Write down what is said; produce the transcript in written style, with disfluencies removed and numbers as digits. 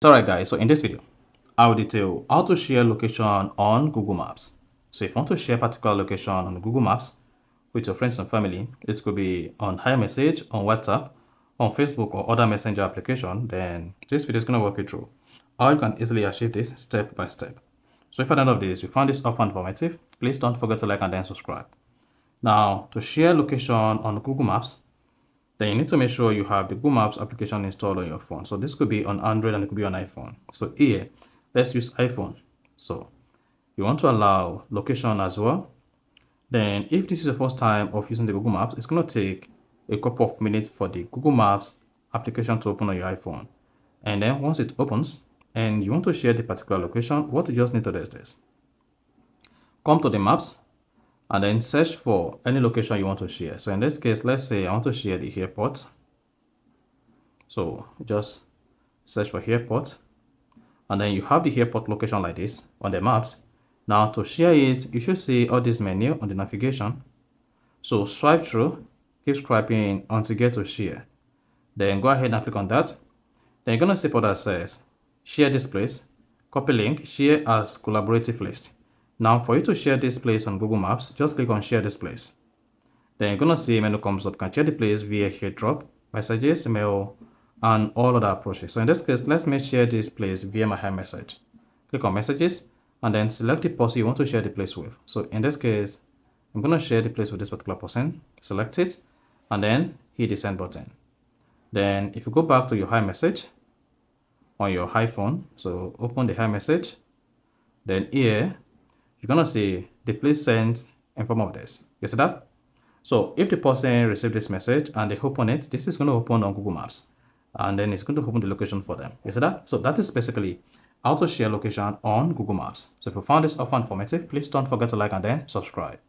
Alright guys, so in this video, I will detail how to share location on Google Maps. So if you want to share particular location on Google Maps with your friends and family, it could be on iMessage, on WhatsApp, on Facebook or other messenger application, then this video is going to walk you through how you can easily achieve this step by step. So if at the end of this you found this often informative, please don't forget to like and then subscribe. Now, to share location on Google Maps, then you need to make sure you have the Google Maps application installed on your phone. So this could be on Android and it could be on iPhone. So here, let's use iPhone. So you want to allow location as well. Then if this is the first time of using the Google Maps, it's going to take a couple of minutes for the Google Maps application to open on your iPhone. And then once it opens and you want to share the particular location, what you just need to do is this. Come to the maps and then search for any location you want to share. So in this case, let's say I want to share the airport. So just search for airport, and then you have the airport location like this on the maps. Now to share it, you should see all this menu on the navigation. So swipe through, keep swiping until you get to share. Then go ahead and click on that. Then you're going to see what that says, share this place, copy link, share as collaborative list. Now for you to share this place on Google Maps, just click on share this place. Then you're going to see a menu comes up, can share the place via airdrop, messages, email, and all other approaches. So in this case, let's share this place via my iMessage. Click on messages and then select the person you want to share the place with. So in this case, I'm going to share the place with this particular person, select it, and then hit the send button. Then if you go back to your iMessage on your iPhone, so open the iMessage, then here, you're going to see the place sent in form of this. You see that? So if the person received this message and they open it, this is going to open on Google Maps. And then it's going to open the location for them. You see that? So that is basically how to share location on Google Maps. So if you found this offer informative, please don't forget to like and then subscribe.